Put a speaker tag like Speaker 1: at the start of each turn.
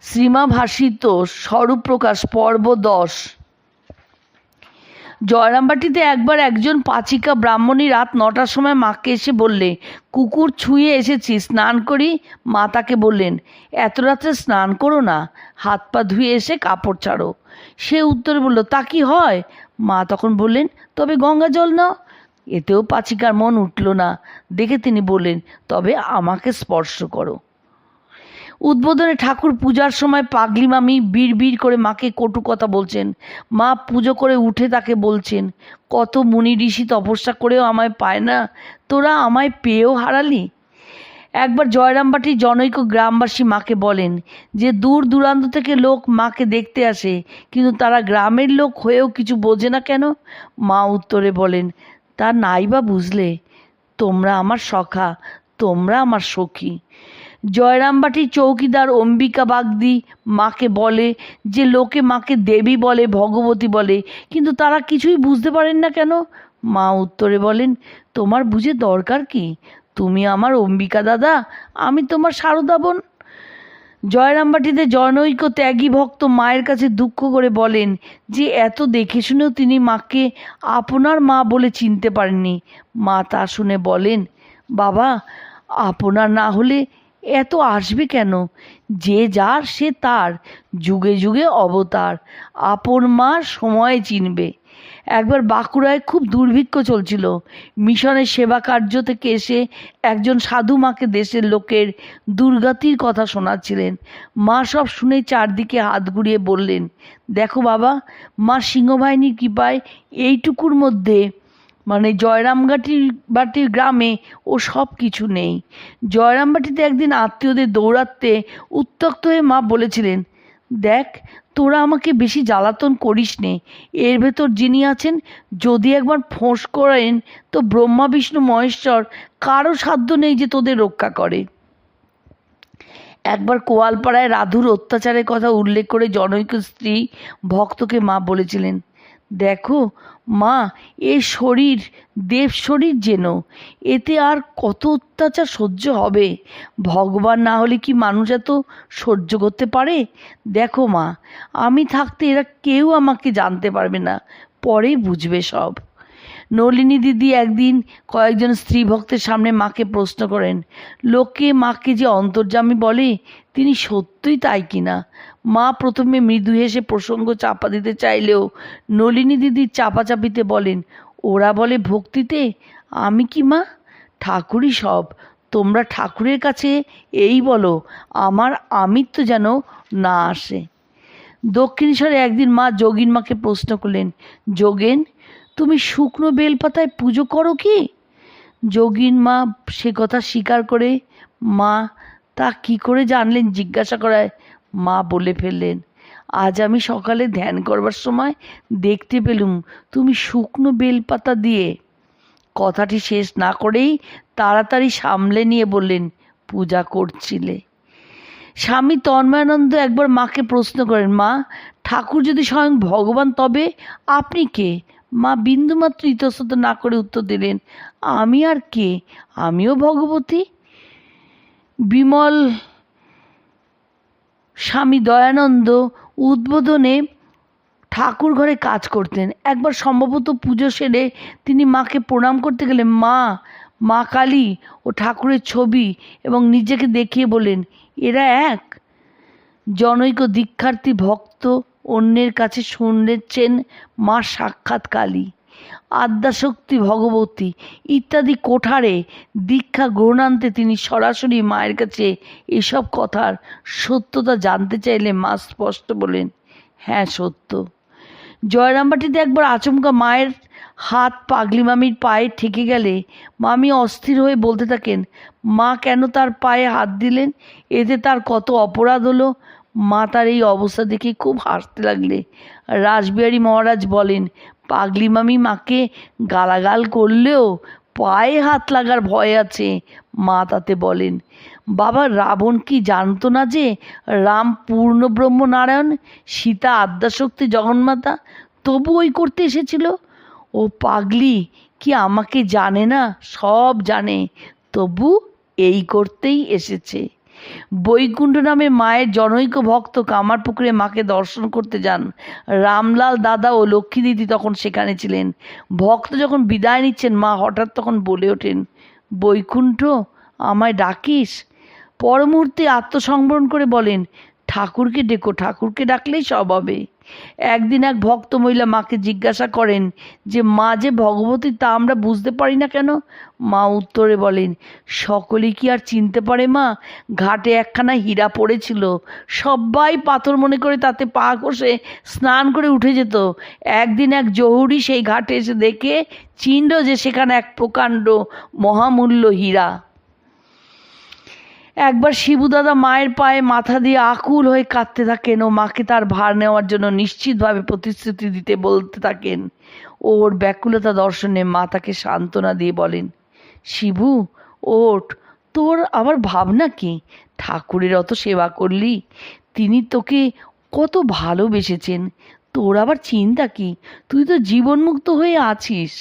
Speaker 1: শ্রীমা ভাষিত স্বরূপপ্রকাশ পর্ব 10। জয়রামবাটিতে একবার একজন পাচিকা ব্রাহ্মণী রাত 9টার সময় মাকে এসে বললে, কুকুর ছুঁয়ে এসেছি, স্নান করি। মা তাকে বললেন, এত রাত্রে স্নান করো না, হাত পা ধুয়ে এসে কাপড় ছাড়ো। সে উত্তরে বলল, তা কি হয়? মা তখন বললেন, তবে গঙ্গা জল নাও। এতেও পাচিকার মন উঠল না দেখে তিনি বললেন, তবে আমাকে স্পর্শ করো। উদ্বোধনে ঠাকুর পূজার সময় পাগলি মামি বিড় করে মাকে কটু কথা বলছেন। মা পুজো করে উঠে তাকে বলছেন, কত মুনি ঋষি তপস্যা করেও আমায় পায় না, তোরা আমায় পেয়েও হারালি। একবার জয়রামবাটির জনৈক গ্রামবাসী মাকে বলেন যে দূর দূরান্ত থেকে লোক মাকে দেখতে আসে, কিন্তু তারা গ্রামের লোক হয়েও কিছু বোঝে না কেন? মা উত্তরে বলেন, তা নাই বা বুঝলে, তোমরা আমার সখা, তোমরা আমার সখী। জয়রামবাটির চৌকিদার অম্বিকা বাগদি মাকে বলে যে লোকে মাকে দেবী বলে, ভগবতী বলে, কিন্তু তারা কিছুই বুঝতে পারেন না কেন? মা উত্তরে বলেন, তোমার বুঝে দরকার কি? তুমি আমার অম্বিকা দাদা, আমি তোমার সারদা বোন। জয়রামবাটিতে জনৈক ত্যাগী ভক্ত মায়ের কাছে দুঃখ করে বলেন যে এত দেখে শুনেও তিনি মাকে আপনার মা বলে চিনতে পারেননি। মা তা শুনে বলেন, বাবা, আপনার না হলে এত আসবে কেন? যে যার সে তার, যুগে যুগে অবতার, আপন মা সময়ে চিনবে। একবার বাঁকুড়ায় খুব দুর্ভিক্ষ চলছিল। মিশনের সেবা কার্য থেকে এসে একজন সাধু মাকে দেশের লোকের দুর্গতির কথা শোনাচ্ছিলেন। মা সব শুনে চারদিকে হাত ঘুরিয়ে বললেন, দেখো বাবা, মা সিংহবাহিনীর কৃপায় এইটুকুর মধ্যে মানে জয়রামবাটির গ্রামে ও সব কিছু নেই। জয়রামবাটিতে একদিন আত্মীয়দের দৌরাত্মে উত্ত্যক্ত হয়ে মা বলেছিলেন, দেখ, তোরা আমাকে বেশি জ্বালাতন করিস নে, এর ভেতর যিনি আছেন যদি একবার ফোঁস করেন তো ব্রহ্মা বিষ্ণু মহেশ্বর কারো সাধ্য নেই যে তোদের রক্ষা করে। একবার কোয়ালপাড়ায় রাধুর অত্যাচারের কথা উল্লেখ করে জনৈক স্ত্রী ভক্তকে মা বলেছিলেন, দেখো মা, এ শরীর দেব শরীর যেন, এতে আর কত অত্যাচার সহ্য হবে? ভগবান না হলে কি মানুষ এত সহ্য করতে পারে? দেখো মা, আমি থাকতে এরা কেউ আমাকে জানতে পারবে না, পরেই বুঝবে সব। নলিনী দিদি একদিন কয়েকজন স্ত্রী ভক্তের সামনে মাকে প্রশ্ন করেন, লোকে মাকে যে অন্তর্যামী বলে, তিনি সত্যই তাই কিনা? মা প্রথমে মৃদু হেসে প্রসঙ্গ চাপা দিতে চাইলেও নলিনী দিদি চাপাচাপিতে বলেন, ওরা বলে ভক্তিতে, আমি কি মা? ঠাকুরই সব। তোমরা ঠাকুরের কাছে এই বলো, আমার আমিত্ব যেন না আসে। দক্ষিণেশ্বরে একদিন মা যোগিন মাকে প্রশ্ন করলেন, যোগেন, তুমি শুকনো বেলপাতায় পুজো করো কি? যোগিন মা সে কথা স্বীকার করে, মা, তা কি করে জানলেন জিজ্ঞাসা করায় মা বলে ফেললেন, আজ আমি সকালে ধ্যান করবার সময় দেখতে পেলুম তুমি শুকনো বেলপাতা দিয়ে। কথাটি শেষ না করেই তাড়াতাড়ি সামলে নিয়ে বললেন, পূজা করছিলে। স্বামী তন্ময়ানন্দ একবার মাকে প্রশ্ন করেন, মা, ঠাকুর যদি স্বয়ং ভগবান তবে আপনি কে? মা বিন্দুমাত্র ইতস্তত না করে উত্তর দিলেন, আমি আর কে? আমিও ভগবতী। বিমল স্বামী দয়ানন্দ উদ্বোধনে ঠাকুর ঘরে কাজ করতেন। একবার সম্ভবত পুজো সেরে তিনি মাকে প্রণাম করতে গেলে মা কালী ও ঠাকুরের ছবি এবং নিজেকে দেখিয়ে বলেন, এরা এক। জনৈক দীক্ষার্থী ভক্ত অন্যের কাছে শুনেছেন মা সাক্ষাৎ কালী, আদ্যাশক্তি ভগবতী ইত্যাদি কোঠারে দীক্ষা গ্রহণান্তে তিনি সরাসরি মায়ের কাছে এসব কথার সত্যতা জানতে চাইলে মা স্পষ্ট বলেন, হ্যাঁ সত্য। জয়রামবাটিতে একবার আচমকা মায়ের হাত পাগলি মামির পায়ে ঠেকে গেলে মামি অস্থির হয়ে বলতে থাকেন, মা কেন তার পায়ে হাত দিলেন? এতে তার কত অপরাধ হলো? মা তার এই অবস্থা দেখে খুব হাসতে লাগলে। রাসবিহারী মহারাজ বলেন, পাগলি মামি মাকে গালাগাল করলেও পায়ে হাত লাগার ভয় আছে। মা তাতে বলেন, বাবা, রাবণ কি জানতো না যে রাম পূর্ণ ব্রহ্ম নারায়ণ, সীতা আদ্যাশক্তি জগন্মাতা, তবু ওই করতে এসেছিল? ও পাগলি কি আমাকে জানে না? সব জানে, তবু এই করতেই এসেছে। বৈকুণ্ঠ নামে মায়ের জনৈক ভক্ত কামারপুকুরে মাকে দর্শন করতে যান। রামলাল দাদা ও লক্ষ্মী দিদি তখন সেখানে ছিলেন। ভক্ত যখন বিদায় নিচ্ছেন, মা হঠাৎ তখন বলে ওঠেন, বৈকুণ্ঠ, আমায় ডাকিস? পর মুহূর্তে আত্মসংবরণ করে বলেন, ঠাকুরকে ডেকো, ঠাকুরকে ডাকলেই সব হবে। একদিন এক ভক্ত মহিলা মাকে জিজ্ঞাসা করেন যে মা যে ভগবতী তা আমরা বুঝতে পারি না কেন? মা উত্তরে বলেন, সকলেই কি আর চিনতে পারে মা? ঘাটে একখানা হীরা পড়েছিল, সবাই পাথর মনে করে তাতে পা ঘষে স্নান করে উঠে যেত। একদিন এক জহুরি সেই ঘাটে এসে দেখে চিনল যে সেখানে এক প্রকাণ্ড মহামূল্য হীরা। একবার শিবু দাদা মায়ের পায়ে মাথা দিয়ে আকুল হয়ে কাঁদতে থাকেন ও মাকে তার ভার নেওয়ার জন্য নিশ্চিতভাবে প্রতিশ্রুতি দিতে বলতে থাকেন। ওর ব্যাকুলতা দর্শনে মা তাকে সান্ত্বনা দিয়ে বলেন, শিবু, ওঠ, তোর আবার ভাবনা কি? ঠাকুরের অত সেবা করলি, তিনি তোকে কত ভালোবেসেছেন, তোর আবার চিন্তা কি? তুই তো জীবনমুক্ত হয়ে আছিস।